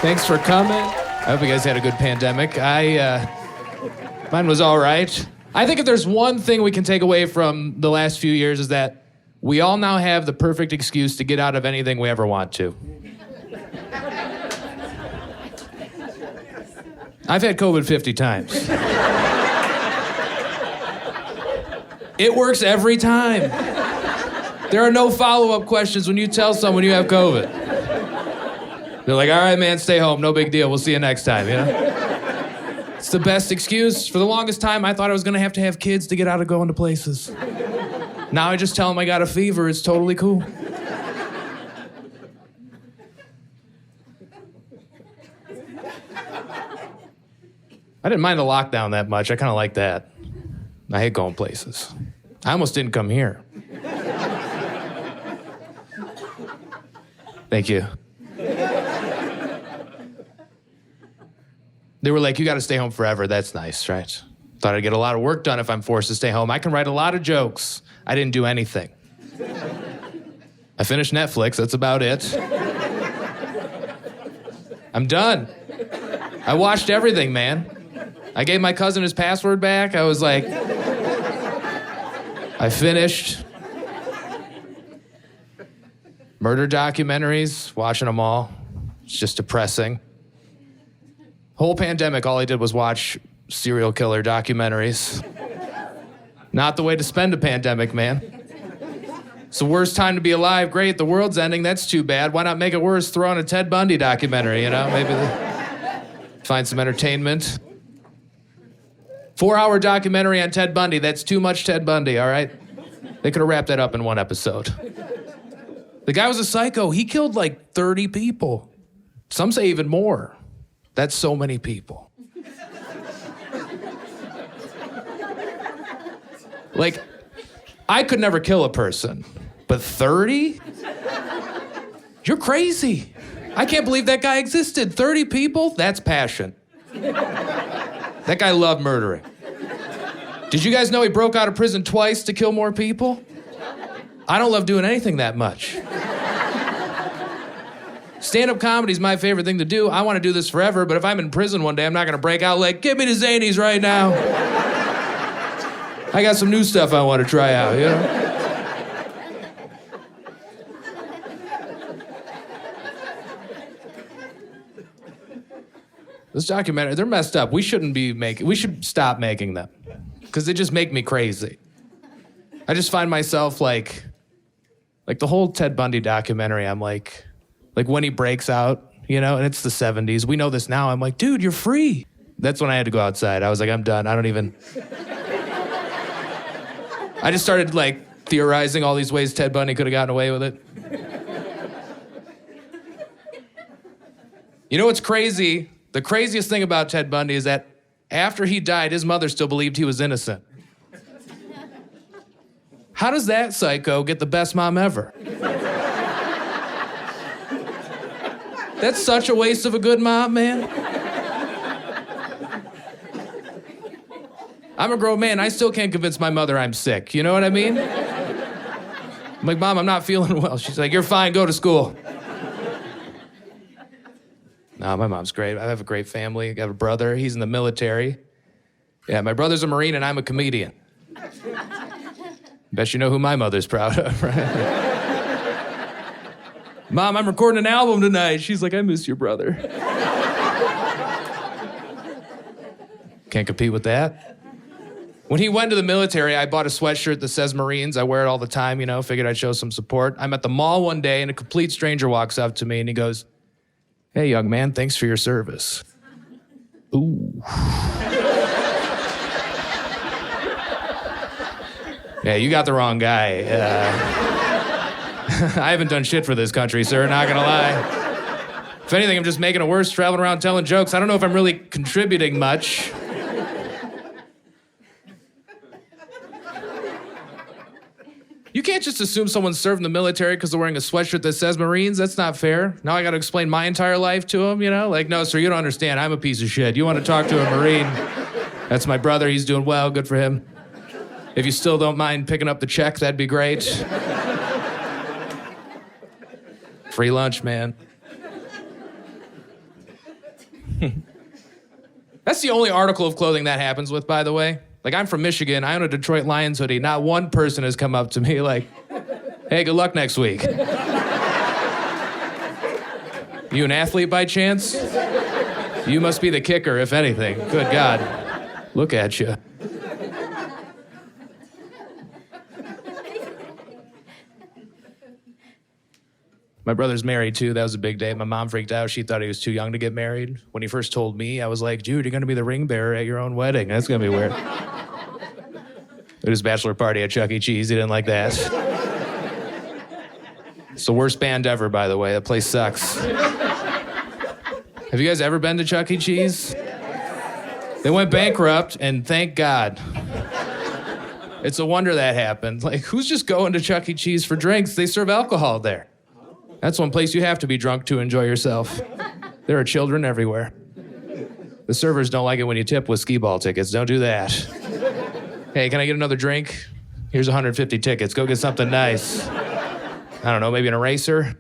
Thanks for coming. I hope you guys had a good pandemic. Mine was all right. I think if there's one thing we can take away from the last few years is that we all now have the perfect excuse to get out of anything we ever want to. I've had COVID 50 times. It works every time. There are no follow-up questions when you tell someone you have COVID. They're like, all right, man, stay home. No big deal. We'll see you next time, you know? It's the best excuse. For the longest time, I thought I was going to have kids to get out of going to places. Now I just tell them I got a fever. It's totally cool. I didn't mind the lockdown that much. I kind of like that. I hate going places. I almost didn't come here. Thank you. They were like, you got to stay home forever. That's nice, right? Thought I'd get a lot of work done if I'm forced to stay home. I can write a lot of jokes. I didn't do anything. I finished Netflix. That's about it. I'm done. I watched everything, man. I gave my cousin his password back. I was like, I finished. Murder documentaries, watching them all. It's just depressing. Whole pandemic, all I did was watch serial killer documentaries. Not the way to spend a pandemic, man. It's the worst time to be alive. Great, the world's ending. That's too bad. Why not make it worse? Throw on a Ted Bundy documentary, you know? Maybe find some entertainment. 4-hour documentary on Ted Bundy. That's too much Ted Bundy, all right? They could have wrapped that up in one episode. The guy was a psycho. He killed like 30 people. Some say even more. That's so many people. Like, I could never kill a person, but 30? You're crazy. I can't believe that guy existed. 30 people? That's passion. That guy loved murdering. Did you guys know he broke out of prison twice to kill more people? I don't love doing anything that much. Stand-up comedy is my favorite thing to do. I want to do this forever, but if I'm in prison one day, I'm not going to break out like, give me the Zanies right now. I got some new stuff I want to try out, you know? This documentary, they're messed up. We should stop making them because they just make me crazy. I just find myself like the whole Ted Bundy documentary, I'm like when he breaks out, you know, and it's the 70s. We know this now. I'm like, dude, you're free. That's when I had to go outside. I was like, I'm done. I just started like theorizing all these ways Ted Bundy could have gotten away with it. You know what's crazy? The craziest thing about Ted Bundy is that after he died, his mother still believed he was innocent. How does that psycho get the best mom ever? That's such a waste of a good mom, man. I'm a grown man. I still can't convince my mother I'm sick. You know what I mean? I'm like, Mom, I'm not feeling well. She's like, you're fine. Go to school. No, my mom's great. I have a great family. I have a brother. He's in the military. Yeah, my brother's a Marine and I'm a comedian. Bet you know who my mother's proud of, right? Mom, I'm recording an album tonight. She's like, I miss your brother. Can't compete with that. When he went to the military, I bought a sweatshirt that says Marines. I wear it all the time, you know, figured I'd show some support. I'm at the mall one day and a complete stranger walks up to me and he goes, hey, young man, thanks for your service. Ooh. Yeah, you got the wrong guy. I haven't done shit for this country, sir, not gonna lie. If anything, I'm just making it worse traveling around telling jokes. I don't know if I'm really contributing much. You can't just assume someone served in the military because they're wearing a sweatshirt that says Marines. That's not fair. Now I got to explain my entire life to them, you know? Like, no, sir, you don't understand. I'm a piece of shit. You want to talk to a Marine? That's my brother. He's doing well. Good for him. If you still don't mind picking up the check, that'd be great. Free lunch, man. That's the only article of clothing that happens with, by the way. Like, I'm from Michigan. I own a Detroit Lions hoodie. Not one person has come up to me like, hey, good luck next week. You an athlete by chance? You must be the kicker, if anything. Good God. Look at you. My brother's married, too. That was a big day. My mom freaked out. She thought he was too young to get married. When he first told me, I was like, dude, you're going to be the ring bearer at your own wedding. That's going to be weird. At his bachelor party at Chuck E. Cheese, he didn't like that. It's the worst band ever, by the way. That place sucks. Have you guys ever been to Chuck E. Cheese? They went bankrupt, and thank God. It's a wonder that happened. Like, who's just going to Chuck E. Cheese for drinks? They serve alcohol there. That's one place you have to be drunk to enjoy yourself. There are children everywhere. The servers don't like it when you tip with skee ball tickets. Don't do that. Hey, can I get another drink? Here's 150 tickets. Go get something nice. I don't know, maybe an eraser?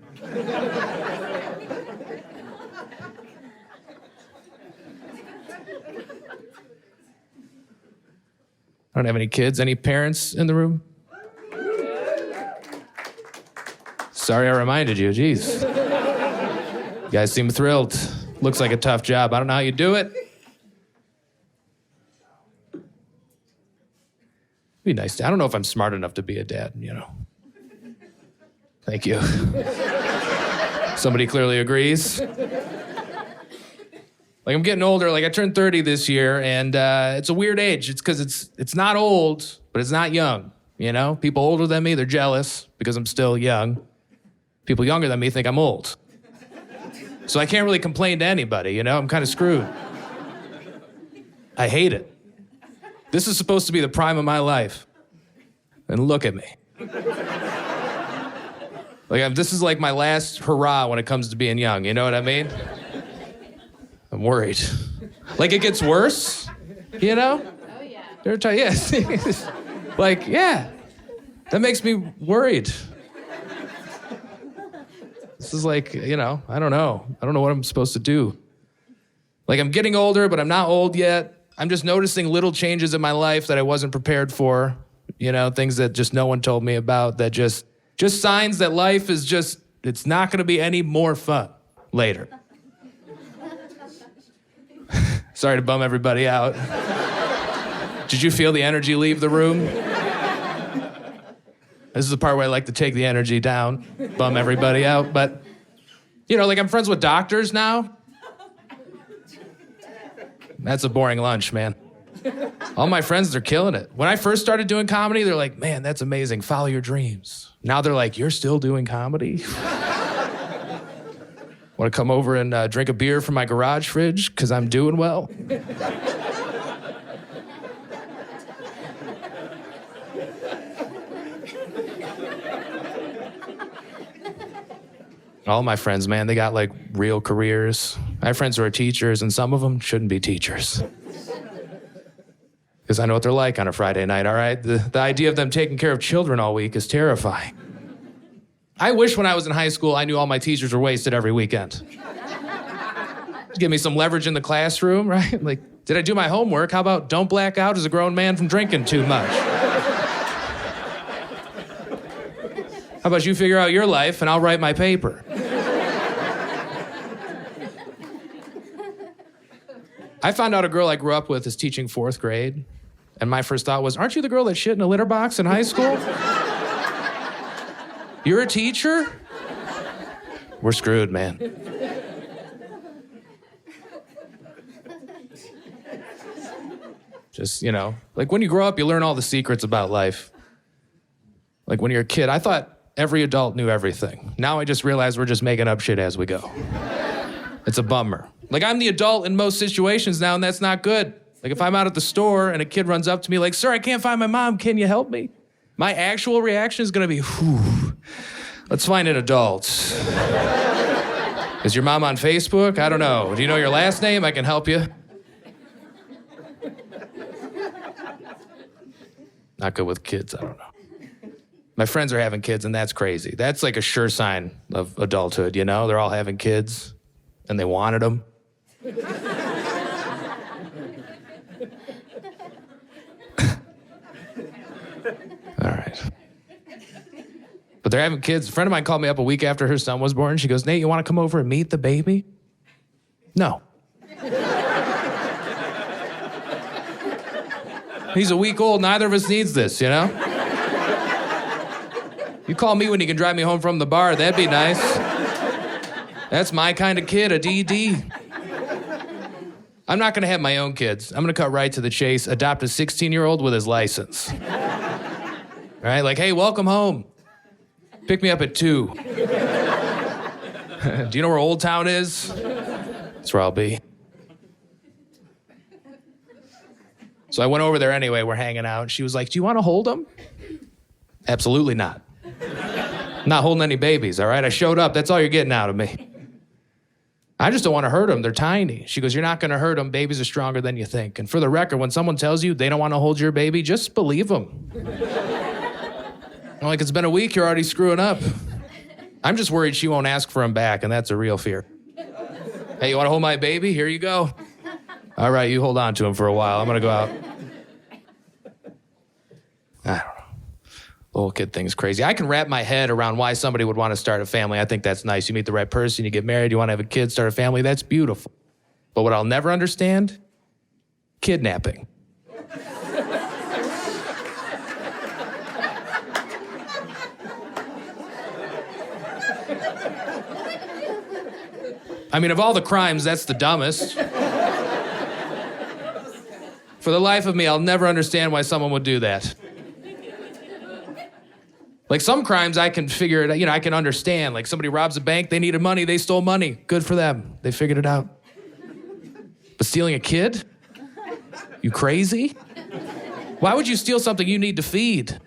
I don't have any kids. Any parents in the room? Sorry I reminded you, jeez. You guys seem thrilled. Looks like a tough job. I don't know how you do it. Be nice to, I don't know if I'm smart enough to be a dad, you know. Thank you. Somebody clearly agrees. Like, I'm getting older. Like, I turned 30 this year, and it's a weird age. It's because it's not old, but it's not young, you know? People older than me, they're jealous because I'm still young. People younger than me think I'm old. So I can't really complain to anybody, you know? I'm kind of screwed. I hate it. This is supposed to be the prime of my life. And look at me. Like, this is like my last hurrah when it comes to being young, you know what I mean? I'm worried. Like, it gets worse, you know? Oh, yeah. Yes. Like, yeah. That makes me worried. This is like, you know, I don't know. I don't know what I'm supposed to do. Like, I'm getting older, but I'm not old yet. I'm just noticing little changes in my life that I wasn't prepared for. You know, things that just no one told me about, that just signs that life is just, it's not going to be any more fun later. Sorry to bum everybody out. Did you feel the energy leave the room? This is the part where I like to take the energy down, bum everybody out. But, you know, like, I'm friends with doctors now. That's a boring lunch, man. All my friends, they're killing it. When I first started doing comedy, they're like, man, that's amazing. Follow your dreams. Now they're like, you're still doing comedy? Want to come over and drink a beer from my garage fridge because I'm doing well? All my friends, man, they got like real careers. I have friends who are teachers, and some of them shouldn't be teachers. Because I know what they're like on a Friday night, all right? The idea of them taking care of children all week is terrifying. I wish when I was in high school, I knew all my teachers were wasted every weekend. Give me some leverage in the classroom, right? Like, did I do my homework? How about don't black out as a grown man from drinking too much? How about you figure out your life and I'll write my paper? I found out a girl I grew up with is teaching 4th grade, and my first thought was, aren't you the girl that shit in a litter box in high school? You're a teacher? We're screwed, man. Just, you know, like when you grow up, you learn all the secrets about life. Like when you're a kid, I thought every adult knew everything. Now I just realize we're just making up shit as we go. It's a bummer. Like, I'm the adult in most situations now, and that's not good. Like, if I'm out at the store and a kid runs up to me like, sir, I can't find my mom, can you help me? My actual reaction is gonna be, whew, let's find an adult. Is your mom on Facebook? I don't know. Do you know your last name? I can help you. Not good with kids, I don't know. My friends are having kids, and that's crazy. That's like a sure sign of adulthood, you know? They're all having kids, and they wanted them. All right. But they're having kids. A friend of mine called me up a week after her son was born. She goes, Nate, you want to come over and meet the baby? No. He's a week old. Neither of us needs this, you know? You call me when you can drive me home from the bar. That'd be nice. That's my kind of kid, a DD. I'm not going to have my own kids. I'm going to cut right to the chase, adopt a 16-year-old with his license. Right? Like, hey, welcome home. Pick me up at 2. Do you know where Old Town is? That's where I'll be. So I went over there anyway. We're hanging out. She was like, do you want to hold him? Absolutely not. I'm not holding any babies, all right? I showed up. That's all you're getting out of me. I just don't want to hurt them. They're tiny. She goes, you're not going to hurt them. Babies are stronger than you think. And for the record, when someone tells you they don't want to hold your baby, just believe them. I'm like, it's been a week. You're already screwing up. I'm just worried she won't ask for him back, and that's a real fear. Hey, you want to hold my baby? Here you go. All right, you hold on to him for a while. I'm going to go out. I don't know. The whole kid thing's crazy. I can wrap my head around why somebody would want to start a family. I think that's nice. You meet the right person, you get married, you want to have a kid, start a family. That's beautiful. But what I'll never understand, kidnapping. I mean, of all the crimes, that's the dumbest. For the life of me, I'll never understand why someone would do that. Like some crimes, I can figure it out, I can understand. Like somebody robs a bank, they needed money, they stole money. Good for them. They figured it out. But stealing a kid? You crazy? Why would you steal something you need to feed?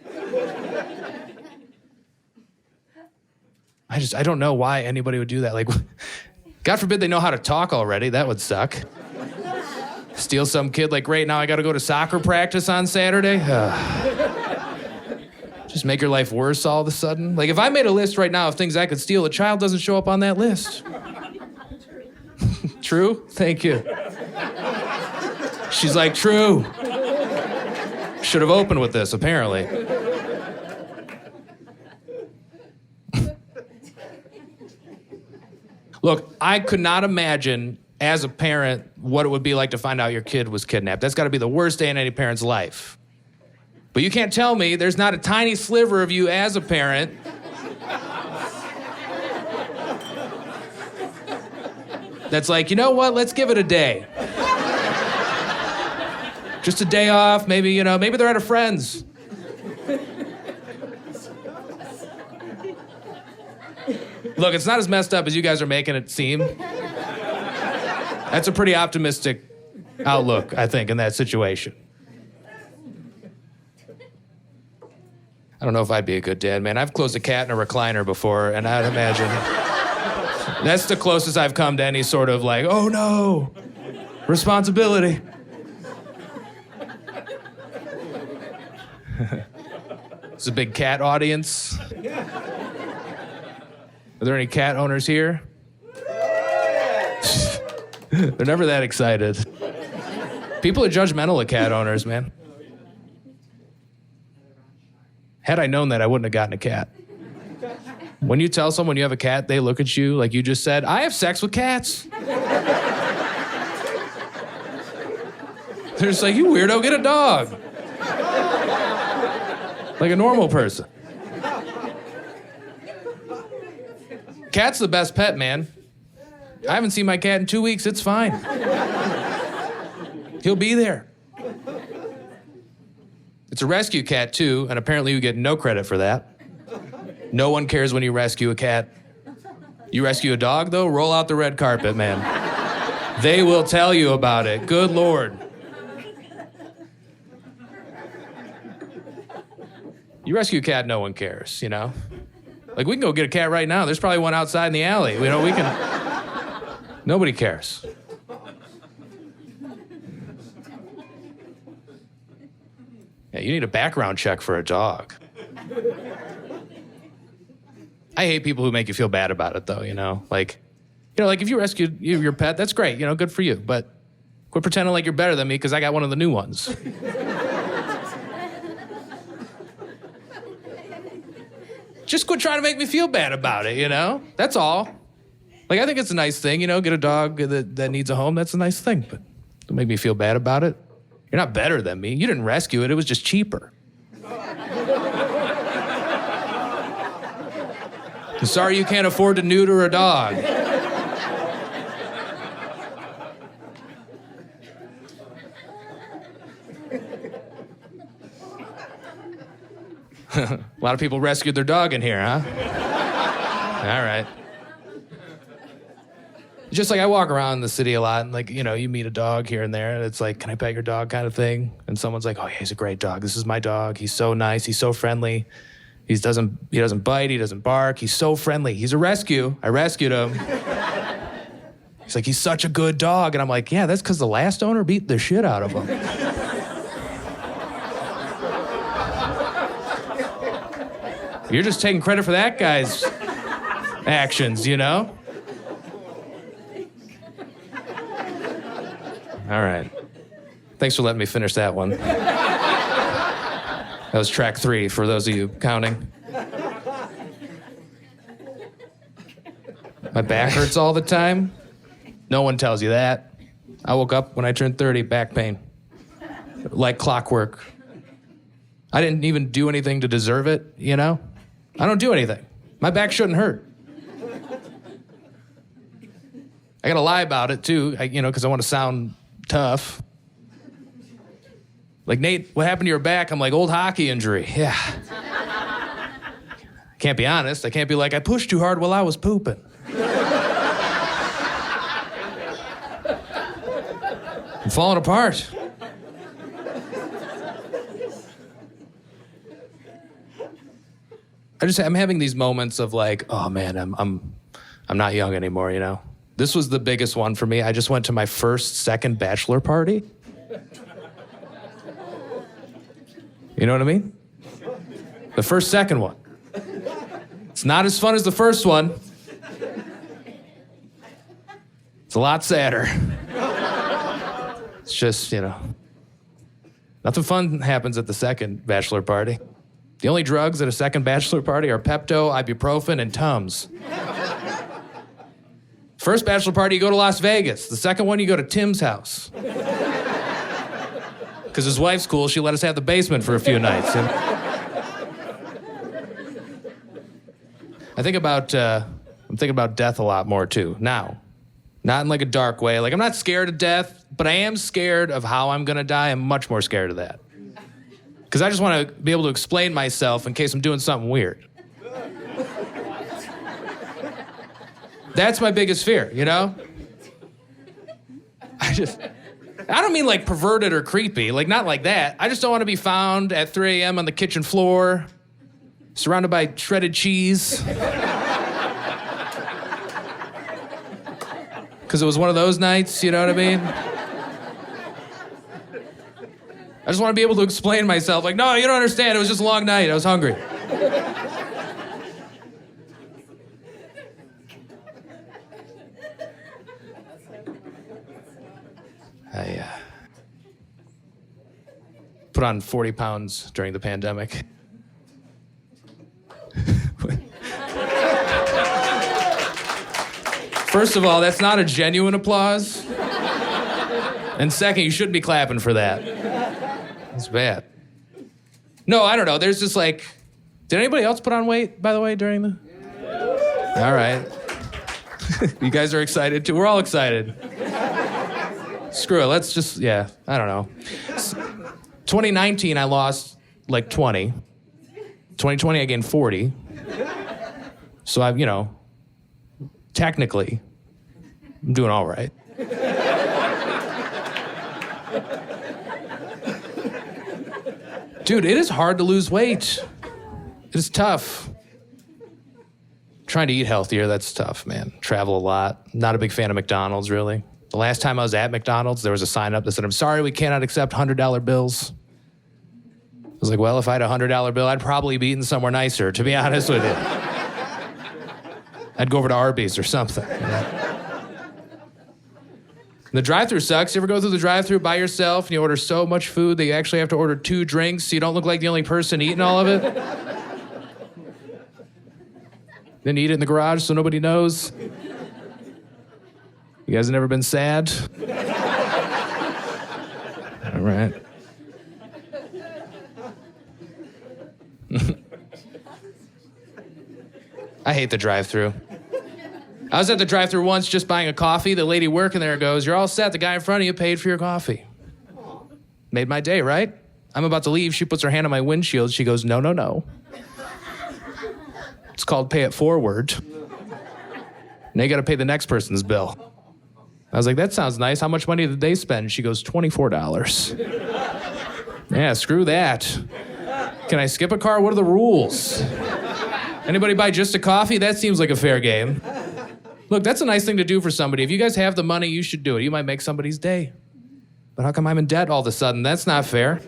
I don't know why anybody would do that. Like, God forbid they know how to talk already. That would suck. Steal some kid, like, great, now I gotta go to soccer practice on Saturday? Just make your life worse all of a sudden? Like, if I made a list right now of things I could steal, a child doesn't show up on that list. True? Thank you. She's like, true. Should have opened with this, apparently. Look, I could not imagine, as a parent, what it would be like to find out your kid was kidnapped. That's got to be the worst day in any parent's life. But you can't tell me there's not a tiny sliver of you as a parent that's like, you know what, let's give it a day. Just a day off, maybe they're at a friend's. Look, it's not as messed up as you guys are making it seem. That's a pretty optimistic outlook, I think, in that situation. I don't know if I'd be a good dad, man. I've closed a cat in a recliner before, and I'd imagine that's the closest I've come to any sort of like, oh no, responsibility. It's a big cat audience. Are there any cat owners here? They're never that excited. People are judgmental of cat owners, man. Had I known that, I wouldn't have gotten a cat. When you tell someone you have a cat, they look at you like you just said, I have sex with cats. They're just like, you weirdo, get a dog. Like a normal person. Cat's the best pet, man. I haven't seen my cat in 2 weeks. It's fine. He'll be there. It's a rescue cat, too, and apparently you get no credit for that. No one cares when you rescue a cat. You rescue a dog, though? Roll out the red carpet, man. They will tell you about it. Good Lord. You rescue a cat, no one cares, Like, we can go get a cat right now. There's probably one outside in the alley. We can... Nobody cares. Yeah, you need a background check for a dog. I hate people who make you feel bad about it, though, Like if you rescued your pet, that's great, good for you. But quit pretending like you're better than me because I got one of the new ones. Just quit trying to make me feel bad about it, you know? That's all. Like, I think it's a nice thing, you know, get a dog that needs a home. That's a nice thing, but don't make me feel bad about it. You're not better than me. You didn't rescue it. It was just cheaper. I'm sorry you can't afford to neuter a dog. A lot of people rescued their dog in here, huh? All right. Just like I walk around the city a lot and like, you know, you meet a dog here and there and it's like, can I pet your dog kind of thing? And someone's like, oh, yeah, he's a great dog. This is my dog. He's so nice. He's so friendly. He doesn't bite. He doesn't bark. He's so friendly. He's a rescue. I rescued him. He's like, he's such a good dog. And I'm like, yeah, that's because the last owner beat the shit out of him. You're just taking credit for that guy's actions, you know? All right. Thanks for letting me finish that one. That was track 3 for those of you counting. My back hurts all the time. No one tells you that. I woke up when I turned 30, back pain. Like clockwork. I didn't even do anything to deserve it, you know? I don't do anything. My back shouldn't hurt. I gotta lie about it too, because I want to sound tough. Like, Nate, what happened to your back? I'm like, old hockey injury. Yeah. Can't be honest. I can't be like, I pushed too hard while I was pooping. I'm falling apart. I'm having these moments of like, oh man, I'm not young anymore, you know? This was the biggest one for me. I just went to my second bachelor party. You know what I mean? The second one. It's not as fun as the first one. It's a lot sadder. It's just, you know, nothing fun happens at the second bachelor party. The only drugs at a second bachelor party are Pepto, ibuprofen, and Tums. First bachelor party, you go to Las Vegas. The second one, you go to Tim's house. Because his wife's cool, she let us have the basement for a few nights. And I'm thinking about death a lot more too, now. Not in like a dark way. Like, I'm not scared of death, but I am scared of how I'm gonna die. I'm much more scared of that. Because I just want to be able to explain myself in case I'm doing something weird. That's my biggest fear, you know? I don't mean like perverted or creepy, like not like that. I just don't want to be found at 3 a.m. on the kitchen floor, surrounded by shredded cheese. Because it was one of those nights, you know what I mean? I just want to be able to explain myself. Like, no, you don't understand. It was just a long night. I was hungry. I put on 40 pounds during the pandemic. First of all, that's not a genuine applause. And second, you shouldn't be clapping for that. It's bad. No, I don't know. There's just like, did anybody else put on weight, by the way, during the? All right. You guys are excited too. We're all excited. Screw it. Let's just, I don't know. 2019, I lost like 20. 2020, I gained 40. So I've, technically, I'm doing all right. Dude, it is hard to lose weight. It is tough. Trying to eat healthier, that's tough, man. Travel a lot. Not a big fan of McDonald's, really. The last time I was at McDonald's, there was a sign up that said, I'm sorry, we cannot accept $100 bills. I was like, well, if I had a $100 bill, I'd probably be eating somewhere nicer, to be honest with you. I'd go over to Arby's or something. The drive-thru sucks. You ever go through the drive-thru by yourself and you order so much food that you actually have to order 2 drinks so you don't look like the only person eating all of it? Then you eat it in the garage so nobody knows. You guys have never been sad? All right. I hate the drive-thru. I was at the drive-thru once just buying a coffee. The lady working there goes, "You're all set. The guy in front of you paid for your coffee." Made my day, right? I'm about to leave. She puts her hand on my windshield. She goes, "No, no, no. It's called pay it forward. Now you got to pay the next person's bill." I was like, "That sounds nice. How much money did they spend?" She goes, $24. Yeah, screw that. Can I skip a car? What are the rules? Anybody buy just a coffee? That seems like a fair game. Look, that's a nice thing to do for somebody. If you guys have the money, you should do it. You might make somebody's day. But how come I'm in debt all of a sudden? That's not fair.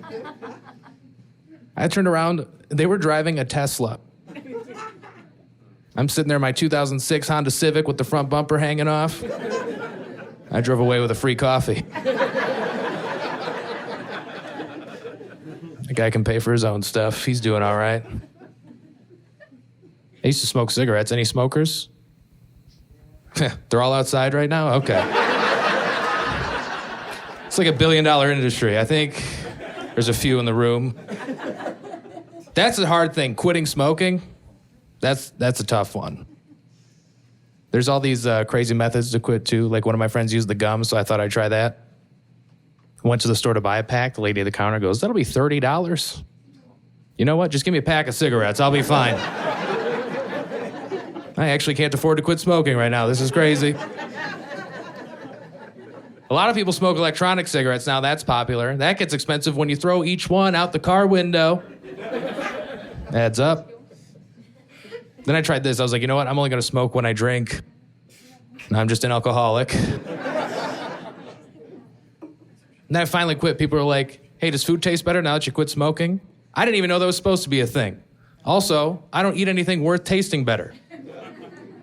I turned around. They were driving a Tesla. I'm sitting there in my 2006 Honda Civic with the front bumper hanging off. I drove away with a free coffee. The guy can pay for his own stuff. He's doing all right. I used to smoke cigarettes. Any smokers? They're all outside right now? Okay. It's like $1 billion industry. I think there's a few in the room. That's a hard thing. Quitting smoking, that's a tough one. There's all these crazy methods to quit too. Like one of my friends used the gum, so I thought I'd try that. Went to the store to buy a pack. The lady at the counter goes, "That'll be $30. You know what? Just give me a pack of cigarettes. I'll be fine. I actually can't afford to quit smoking right now. This is crazy." A lot of people smoke electronic cigarettes now. That's popular. That gets expensive when you throw each one out the car window. Adds up. Then I tried this. I was like, you know what? I'm only going to smoke when I drink. And I'm just an alcoholic. And then I finally quit. People were like, "Hey, does food taste better now that you quit smoking?" I didn't even know that was supposed to be a thing. Also, I don't eat anything worth tasting better.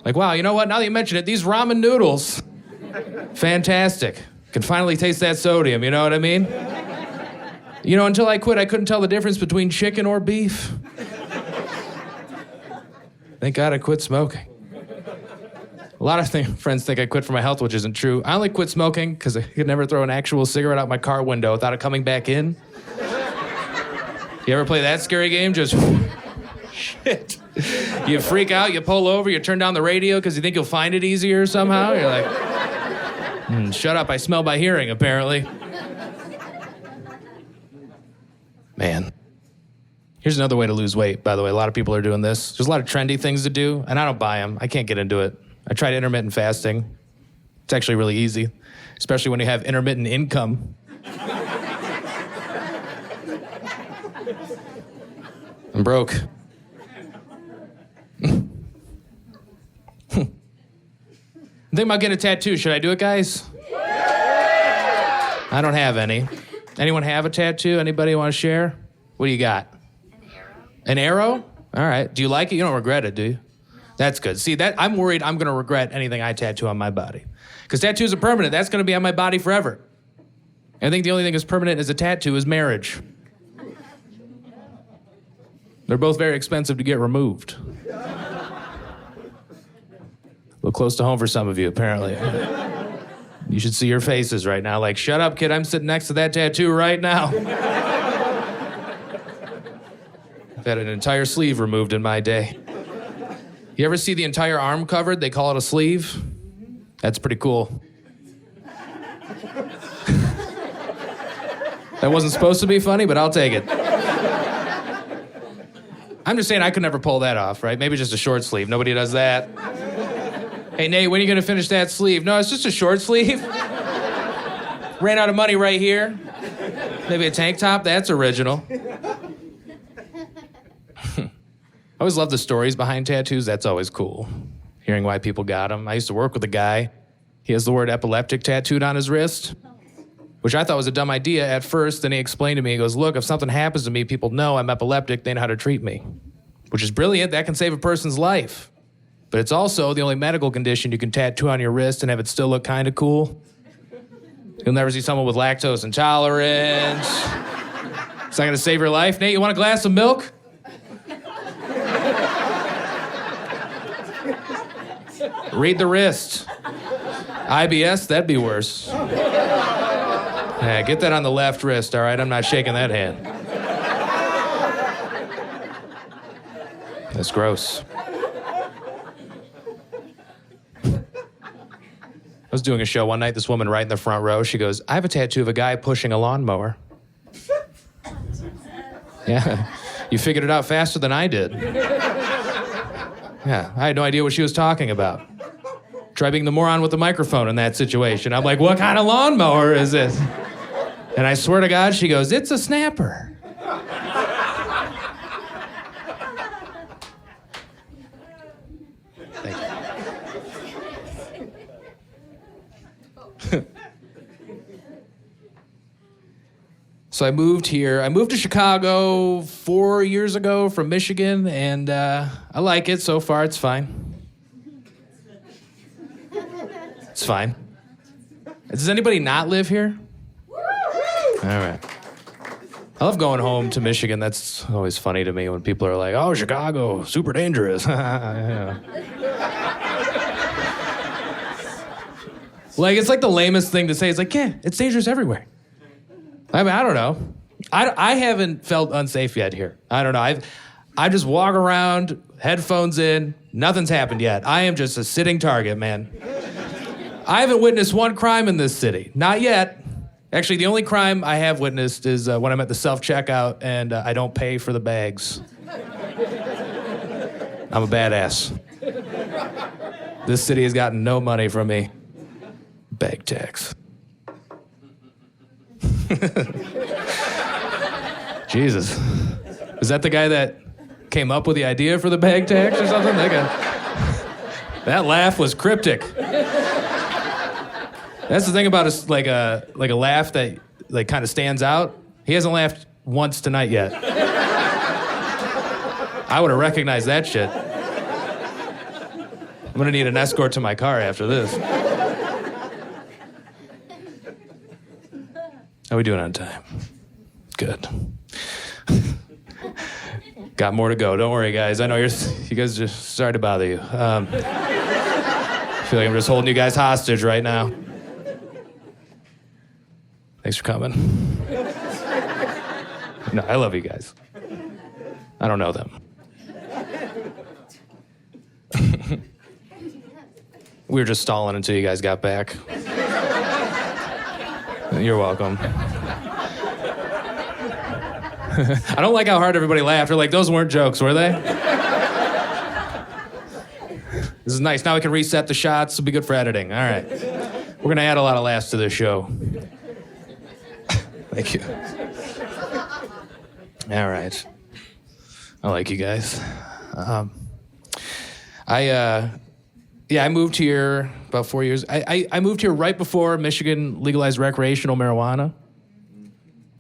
Like, wow, you know what? Now that you mention it, these ramen noodles, fantastic. Can finally taste that sodium, you know what I mean? You know, until I quit, I couldn't tell the difference between chicken or beef. Thank God I quit smoking. A lot of friends think I quit for my health, which isn't true. I only quit smoking because I could never throw an actual cigarette out my car window without it coming back in. You ever play that scary game? Just shit. You freak out, you pull over, you turn down the radio because you think you'll find it easier somehow. You're like, shut up, I smell by hearing, apparently. Man. Here's another way to lose weight, by the way. A lot of people are doing this. There's a lot of trendy things to do, and I don't buy them. I can't get into it. I tried intermittent fasting. It's actually really easy, especially when you have intermittent income. I'm broke. I'm thinking about getting a tattoo. Should I do it, guys? I don't have any. Anyone have a tattoo? Anybody want to share? What do you got? An arrow? All right. Do you like it? You don't regret it, do you? That's good. See, that I'm worried I'm going to regret anything I tattoo on my body. Because tattoos are permanent. That's going to be on my body forever. I think the only thing that's permanent as a tattoo is marriage. They're both very expensive to get removed. A little close to home for some of you, apparently. You should see your faces right now. Like, shut up, kid. I'm sitting next to that tattoo right now. I've had an entire sleeve removed in my day. You ever see the entire arm covered? They call it a sleeve. That's pretty cool. That wasn't supposed to be funny, but I'll take it. I'm just saying I could never pull that off, right? Maybe just a short sleeve. Nobody does that. Hey, Nate, when are you going to finish that sleeve? No, it's just a short sleeve. Ran out of money right here. Maybe a tank top? That's original. I always love the stories behind tattoos. That's always cool. Hearing why people got them. I used to work with a guy. He has the word epileptic tattooed on his wrist, which I thought was a dumb idea at first. Then he explained to me, he goes, look, if something happens to me, people know I'm epileptic. They know how to treat me, which is brilliant. That can save a person's life. But it's also the only medical condition you can tattoo on your wrist and have it still look kind of cool. You'll never see someone with lactose intolerance. It's not going to save your life. Nate, you want a glass of milk? Read the wrist. IBS, that'd be worse. Yeah, get that on the left wrist, all right? I'm not shaking that hand. That's gross. I was doing a show one night, this woman right in the front row, she goes, I have a tattoo of a guy pushing a lawnmower. Yeah, you figured it out faster than I did. Yeah, I had no idea what she was talking about. Try being the moron with the microphone in that situation. I'm like, what kind of lawnmower is this? And I swear to God, she goes, it's a snapper. Thank you. So I moved here. I moved to Chicago 4 years ago from Michigan, and I like it so far. It's fine. It's fine. Does anybody not live here? All right. I love going home to Michigan. That's always funny to me when people are like, oh, Chicago, super dangerous. Yeah. Like, it's like the lamest thing to say. It's like, yeah, it's dangerous everywhere. I mean, I don't know. I haven't felt unsafe yet here. I don't know. I just walk around, headphones in, nothing's happened yet. I am just a sitting target, man. I haven't witnessed one crime in this city. Not yet. Actually, the only crime I have witnessed is when I'm at the self-checkout and I don't pay for the bags. I'm a badass. This city has gotten no money from me. Bag tax. Jesus. Is that the guy that came up with the idea for the bag tax or something? That laugh was cryptic. That's the thing about a laugh that like kind of stands out. He hasn't laughed once tonight yet. I would have recognized that shit. I'm gonna need an escort to my car after this. How are we doing on time? Good. Got more to go. Don't worry, guys. I know you guys are just sorry to bother you. I feel like I'm just holding you guys hostage right now. Thanks for coming. No, I love you guys. I don't know them. We were just stalling until you guys got back. You're welcome. I don't like how hard everybody laughed. They're like, those weren't jokes, were they? This is nice. Now we can reset the shots. It'll be good for editing. All right. We're going to add a lot of laughs to this show. Thank you. All right. I like you guys. I moved here about 4 years. I moved here right before Michigan legalized recreational marijuana.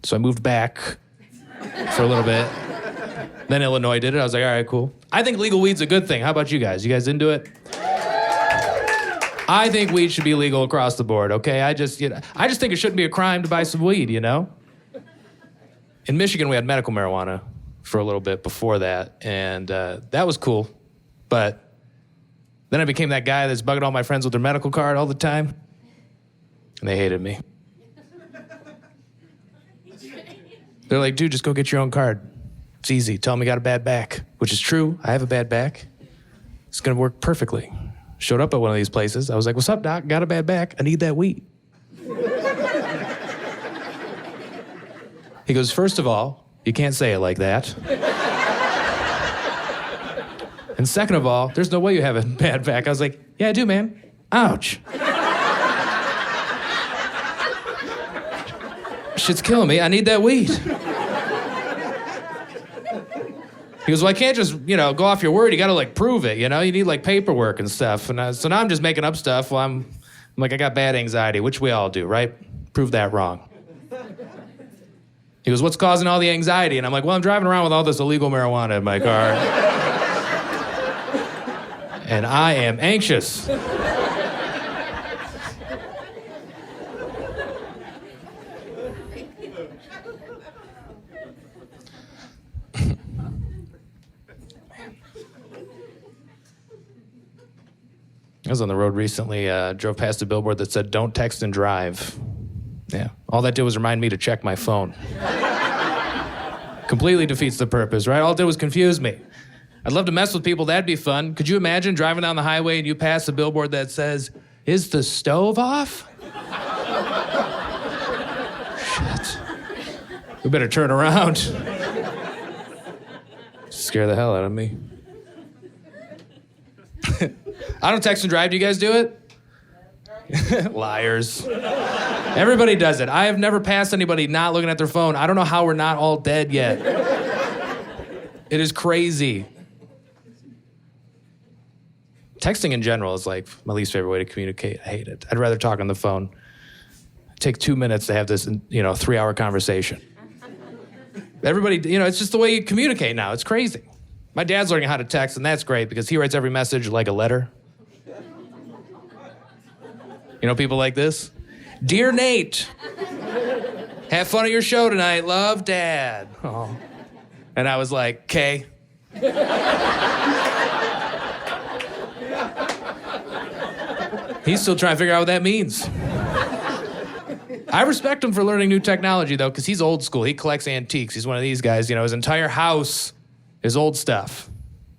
So I moved back for a little bit. Then Illinois did it. I was like, all right, cool. I think legal weed's a good thing. How about you guys? You guys into it? I think weed should be legal across the board, okay? I just think it shouldn't be a crime to buy some weed, you know? In Michigan, we had medical marijuana for a little bit before that, and that was cool. But then I became that guy that's bugging all my friends with their medical card all the time, and they hated me. They're like, dude, just go get your own card. It's easy. Tell them you got a bad back, which is true. I have a bad back. It's going to work perfectly. Showed up at one of these places. I was like, what's up, doc? Got a bad back. I need that weed. He goes, first of all, you can't say it like that. And second of all, there's no way you have a bad back. I was like, yeah, I do, man. Ouch. Shit's killing me. I need that weed. He goes, well, I can't just, go off your word. You got to, prove it, You need, paperwork and stuff. And so now I'm just making up stuff. Well, I'm like, I got bad anxiety, which we all do, right? Prove that wrong. He goes, what's causing all the anxiety? And I'm like, well, I'm driving around with all this illegal marijuana in my car. And I am anxious. was on the road recently, drove past a billboard that said, "Don't text and drive." Yeah, all that did was remind me to check my phone. Completely defeats the purpose, right? All it did was confuse me. I'd love to mess with people, that'd be fun. Could you imagine driving down the highway and you pass a billboard that says, "Is the stove off?" Shit. We better turn around. Scare the hell out of me. I don't text and drive. Do you guys do it? Liars. Everybody does it. I have never passed anybody not looking at their phone. I don't know how we're not all dead yet. It is crazy. Texting in general is like my least favorite way to communicate. I hate it. I'd rather talk on the phone. Take 2 minutes to have this, 3-hour conversation. Everybody, it's just the way you communicate now. It's crazy. My dad's learning how to text, and that's great because he writes every message like a letter. People like this. "Dear Nate, have fun at your show tonight. Love, Dad." Oh. And I was like, "K." He's still trying to figure out what that means. I respect him for learning new technology, though, because he's old school. He collects antiques. He's one of these guys. His entire house is old stuff.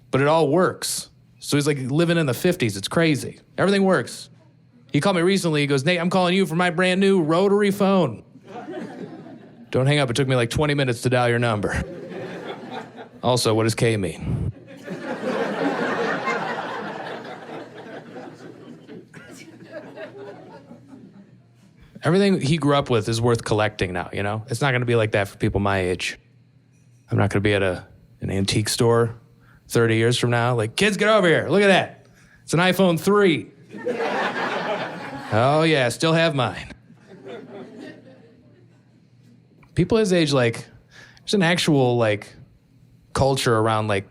But it all works. So he's like living in the 50s. It's crazy. Everything works. He called me recently. He goes, "Nate, I'm calling you for my brand new rotary phone." Don't hang up. It took me like 20 minutes to dial your number. Also, what does K mean? Everything he grew up with is worth collecting now, It's not going to be like that for people my age. I'm not going to be at an antique store 30 years from now. Like, "Kids, get over here. Look at that. It's an iPhone 3. "Oh, yeah, still have mine." People his age, there's an actual, culture around,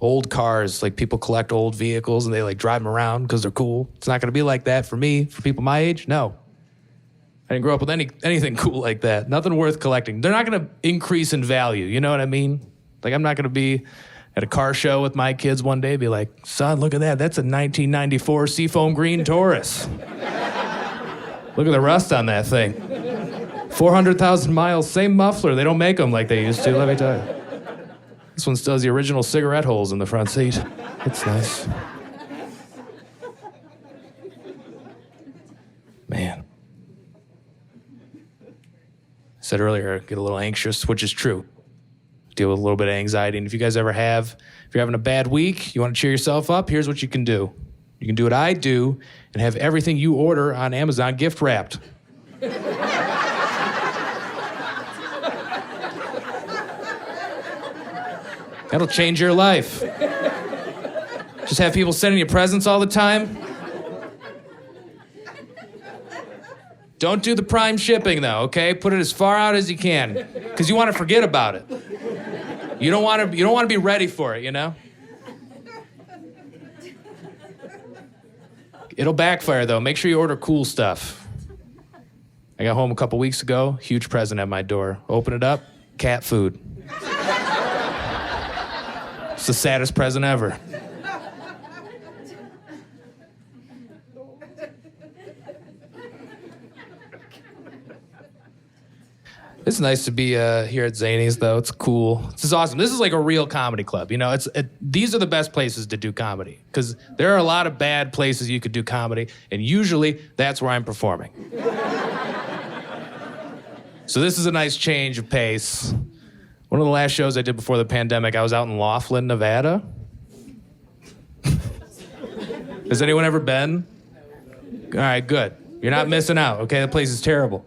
old cars. People collect old vehicles and they, drive them around because they're cool. It's not going to be like that for me, for people my age. No. I didn't grow up with anything cool like that. Nothing worth collecting. They're not going to increase in value. You know what I mean? I'm not going to be at a car show with my kids one day, be like, "Son, look at that. That's a 1994 Seafoam Green Taurus. Look at the rust on that thing. 400,000 miles, same muffler. They don't make them like they used to, let me tell you. This one still has the original cigarette holes in the front seat. It's nice. Man. I said earlier, I get a little anxious, which is true. Deal with a little bit of anxiety. And if you guys ever if you're having a bad week, you want to cheer yourself up, here's what you can do. You can do what I do and have everything you order on Amazon gift wrapped. That'll change your life. Just have people sending you presents all the time. Don't do the prime shipping, though, okay? Put it as far out as you can, because you want to forget about it. You don't want to be ready for it, It'll backfire, though. Make sure you order cool stuff. I got home a couple weeks ago, huge present at my door. Open it up, cat food. It's the saddest present ever. It's nice to be here at Zany's, though. It's cool. This is awesome. This is like a real comedy club. These are the best places to do comedy, because there are a lot of bad places you could do comedy, and usually that's where I'm performing. So this is a nice change of pace. One of the last shows I did before the pandemic, I was out in Laughlin, Nevada. Has anyone ever been? All right, good. You're not missing out, okay? The place is terrible.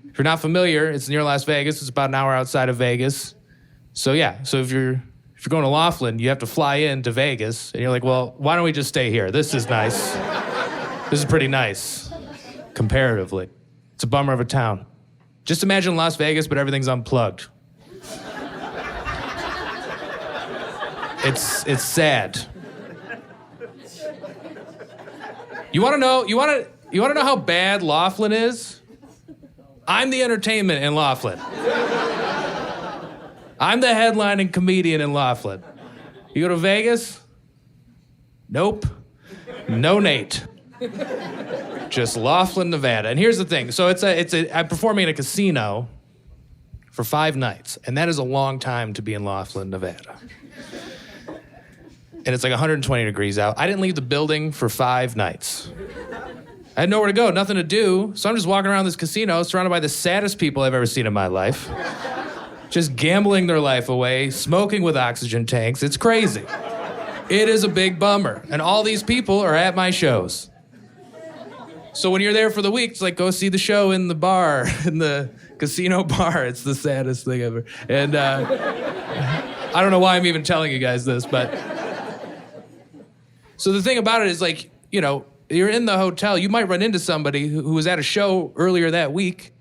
If you're not familiar, it's near Las Vegas. It's about an hour outside of Vegas. So if you're going to Laughlin, you have to fly into Vegas, and you're like, well, why don't we just stay here? This is nice. This is pretty nice, comparatively. It's a bummer of a town. Just imagine Las Vegas, but everything's unplugged. It's sad. You want to know how bad Laughlin is? I'm the entertainment in Laughlin. I'm the headlining comedian in Laughlin. You go to Vegas? Nope. No Nate. Just Laughlin, Nevada. And here's the thing. So I'm performing in a casino for 5 nights, and that is a long time to be in Laughlin, Nevada. And it's like 120 degrees out. I didn't leave the building for 5 nights. I had nowhere to go, nothing to do, so I'm just walking around this casino surrounded by the saddest people I've ever seen in my life. Just gambling their life away, smoking with oxygen tanks. It's crazy. It is a big bummer. And all these people are at my shows. So when you're there for the week, it's like, go see the show in the bar, in the casino bar. It's the saddest thing ever. And I don't know why I'm even telling you guys this, but... So the thing about it is, like, you know, you're in the hotel, you might run into somebody who was at a show earlier that week,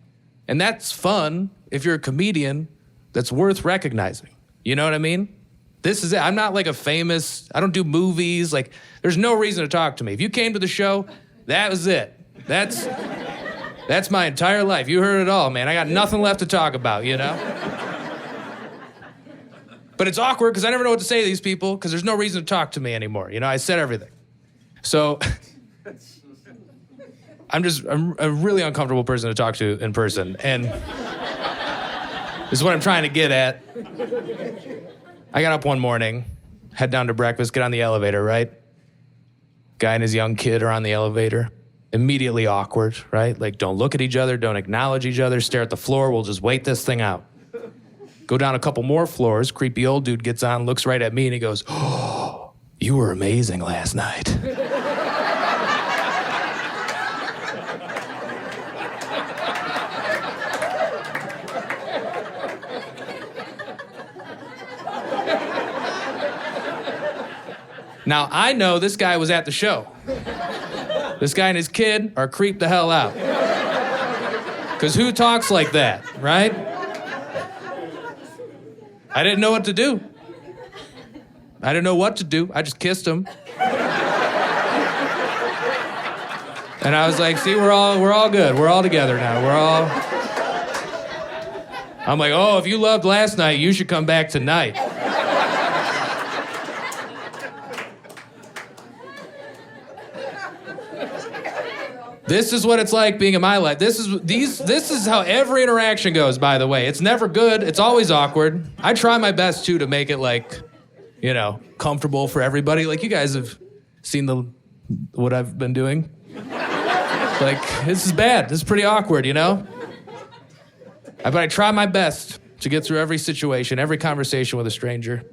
and that's fun if you're a comedian that's worth recognizing. You know what I mean? This is it. I'm not like a famous, I don't do movies. Like, there's no reason to talk to me. If you came to the show, that was it. That's my entire life. You heard it all, man. I got nothing left to talk about, you know? But it's awkward because I never know what to say to these people because there's no reason to talk to me anymore. You know, I said everything. So I'm a really uncomfortable person to talk to in person. And this is what I'm trying to get at. I got up one morning, head down to breakfast, get on the elevator, right? Guy and his young kid are on the elevator. Immediately awkward, right? Like, don't look at each other, don't acknowledge each other, stare at the floor, we'll just wait this thing out. Go down a couple more floors, creepy old dude gets on, looks right at me, and he goes, "Oh, you were amazing last night." Now, I know this guy was at the show. This guy and his kid are creeped the hell out. Because who talks like that, right? I didn't know what to do. I didn't know what to do. I just kissed him. And I was like, see, we're all good. We're all together now. I'm like, oh, if you loved last night, you should come back tonight. This is what it's like being in my life. This is how every interaction goes, by the way. It's never good. It's always awkward. I try my best, too, to make it, like, you know, comfortable for everybody. Like, you guys have seen what I've been doing. Like, this is bad. This is pretty awkward, you know? But I try my best to get through every situation, every conversation with a stranger.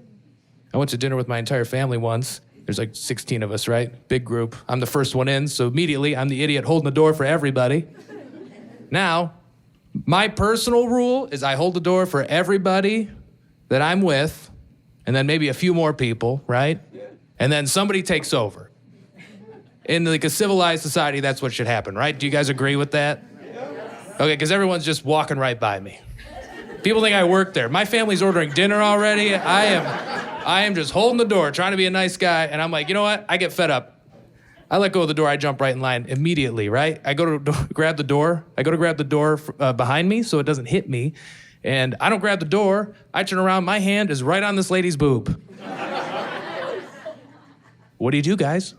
I went to dinner with my entire family once. There's like 16 of us, right? Big group. I'm the first one in, so immediately I'm the idiot holding the door for everybody. Now, my personal rule is I hold the door for everybody that I'm with, and then maybe a few more people, right? And then somebody takes over. In like a civilized society, that's what should happen, right? Do you guys agree with that? Okay, because everyone's just walking right by me. People think I work there. My family's ordering dinner already. I am just holding the door, trying to be a nice guy, and I'm like, you know what? I get fed up. I let go of the door, I jump right in line immediately, right? I go to grab the door. I go to grab the door behind me so it doesn't hit me, and I don't grab the door. I turn around, my hand is right on this lady's boob. What do you do, guys?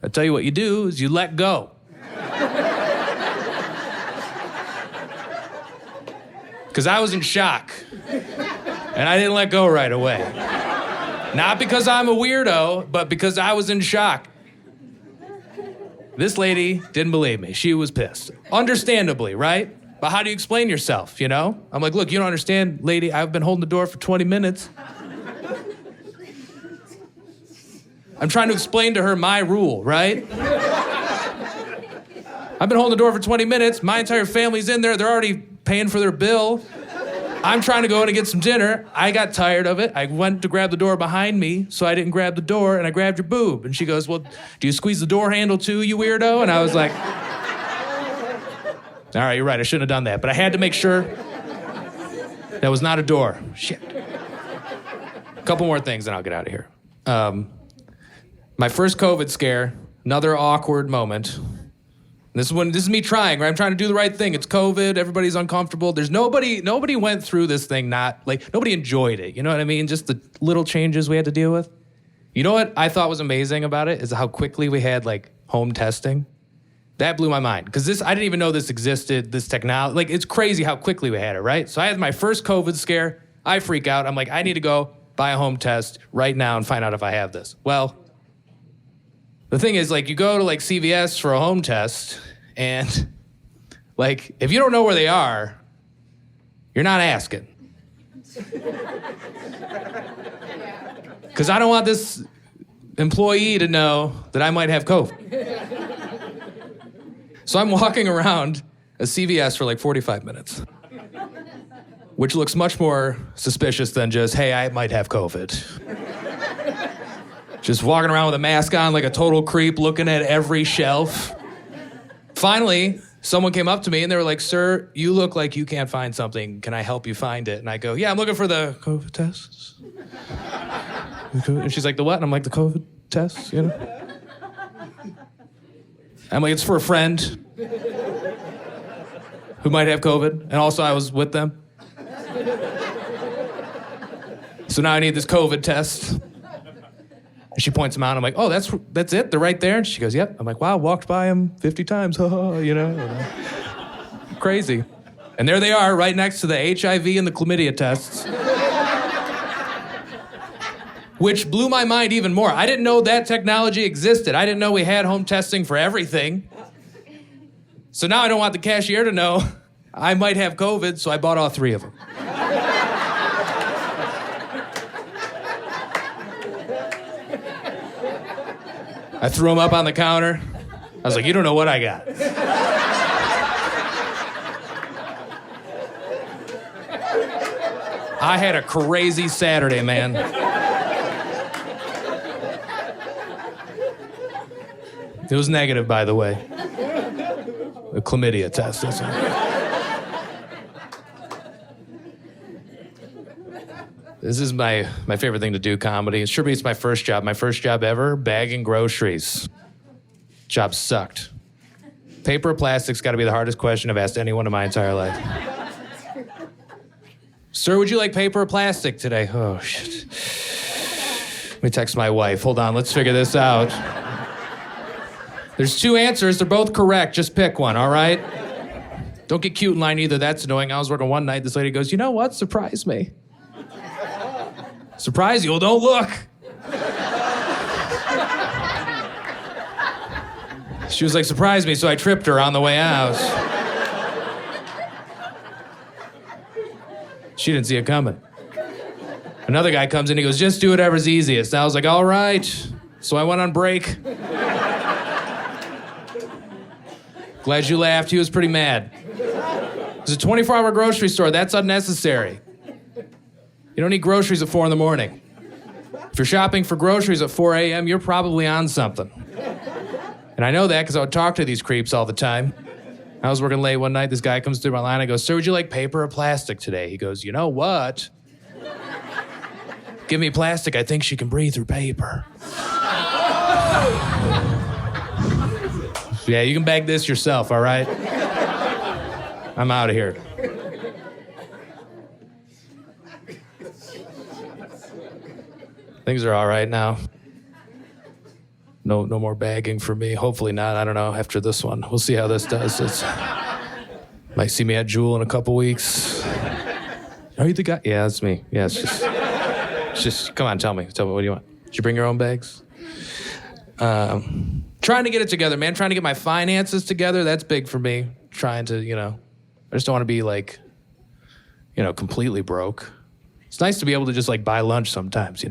I tell you what you do is you let go. Because I was in shock. And I didn't let go right away. Not because I'm a weirdo, but because I was in shock. This lady didn't believe me. She was pissed. Understandably, right? But how do you explain yourself, you know? I'm like, look, you don't understand, lady. I've been holding the door for 20 minutes. I'm trying to explain to her my rule, right? I've been holding the door for 20 minutes. My entire family's in there. They're already paying for their bill. I'm trying to go in and get some dinner. I got tired of it. I went to grab the door behind me, so I didn't grab the door, and I grabbed your boob. And she goes, well, do you squeeze the door handle too, you weirdo? And I was like, all right, you're right. I shouldn't have done that. But I had to make sure that was not a door. Shit. A couple more things, and I'll get out of here. My first COVID scare, another awkward moment. This is me trying, right? I'm trying to do the right thing. It's COVID. Everybody's uncomfortable. There's nobody went through this thing nobody enjoyed it. You know what I mean? Just the little changes we had to deal with. You know what I thought was amazing about it is how quickly we had like home testing. That blew my mind because I didn't even know this existed, this technology. Like, it's crazy how quickly we had it, right? So I had my first COVID scare. I freak out. I'm like, I need to go buy a home test right now and find out if I have this. Well, the thing is, like, you go to like CVS for a home test and like, if you don't know where they are, you're not asking. Because I don't want this employee to know that I might have COVID. So I'm walking around a CVS for like 45 minutes, which looks much more suspicious than just, hey, I might have COVID. Just walking around with a mask on like a total creep, looking at every shelf. Finally, someone came up to me and they were like, sir, you look like you can't find something. Can I help you find it? And I go, yeah, I'm looking for the COVID tests. And she's like, the what? And I'm like, the COVID tests, you know? I'm like, it's for a friend who might have COVID. And also I was with them. So now I need this COVID test. And she points them out. I'm like, oh, that's it? They're right there? And she goes, yep. I'm like, wow, walked by them 50 times, you know? Crazy. And there they are, right next to the HIV and the chlamydia tests. Which blew my mind even more. I didn't know that technology existed. I didn't know we had home testing for everything. So now I don't want the cashier to know I might have COVID, so I bought all 3 of them. I threw them up on the counter. I was like, you don't know what I got. I had a crazy Saturday, man. It was negative, by the way. A chlamydia test. This is my favorite thing to do, comedy. It sure beats my first job. My first job ever, bagging groceries. Job sucked. Paper or plastic's got to be the hardest question I've asked anyone in my entire life. Sir, would you like paper or plastic today? Oh, shit. Let me text my wife. Hold on, let's figure this out. There's 2 answers. They're both correct. Just pick one, all right? Don't get cute in line either. That's annoying. I was working one night. This lady goes, you know what? Surprise me. Surprise you? Well, don't look. She was like, surprise me, so I tripped her on the way out. She didn't see it coming. Another guy comes in, he goes, just do whatever's easiest. I was like, all right. So I went on break. Glad you laughed. He was pretty mad. It's a 24-hour grocery store. That's unnecessary. You don't need groceries at 4 in the morning. If you're shopping for groceries at 4 a.m., you're probably on something. And I know that because I would talk to these creeps all the time. I was working late one night. This guy comes through my line. I go, sir, would you like paper or plastic today? He goes, you know what? Give me plastic. I think she can breathe through paper. Yeah, you can bag this yourself, all right? I'm out of here. Things are all right now. No more bagging for me. Hopefully not. I don't know. After this one, we'll see how this does. Might see me at Jewel in a couple weeks. Are you the guy? Yeah, that's me. Yeah, it's just. Come on, tell me. What do you want? Did you bring your own bags? Trying to get it together, man. Trying to get my finances together. That's big for me. Trying to, I just don't want to be like, completely broke. It's nice to be able to just like buy lunch sometimes,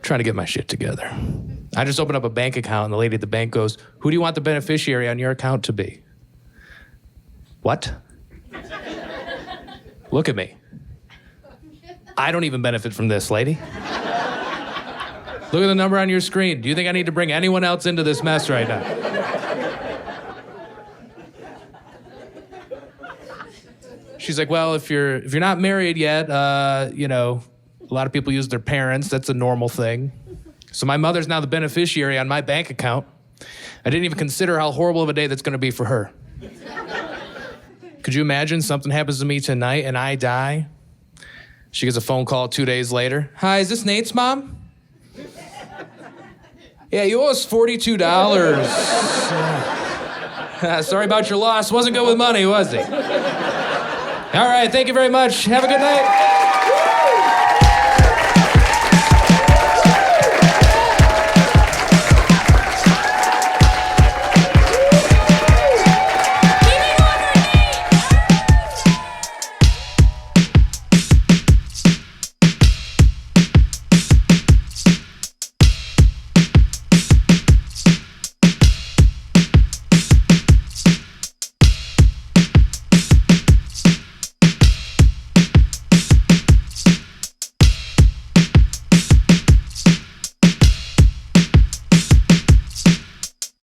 Trying to get my shit together. I just opened up a bank account and the lady at the bank goes, who do you want the beneficiary on your account to be? What? Look at me. I don't even benefit from this, lady. Look at the number on your screen. Do you think I need to bring anyone else into this mess right now? She's like, well, if you're not married yet, a lot of people use their parents. That's a normal thing. So my mother's now the beneficiary on my bank account. I didn't even consider how horrible of a day that's going to be for her. Could you imagine something happens to me tonight and I die? She gets a phone call 2 days later. Hi, is this Nate's mom? Yeah, you owe us $42. Sorry about your loss. Wasn't good with money, was he? All right, thank you very much. Have a good night.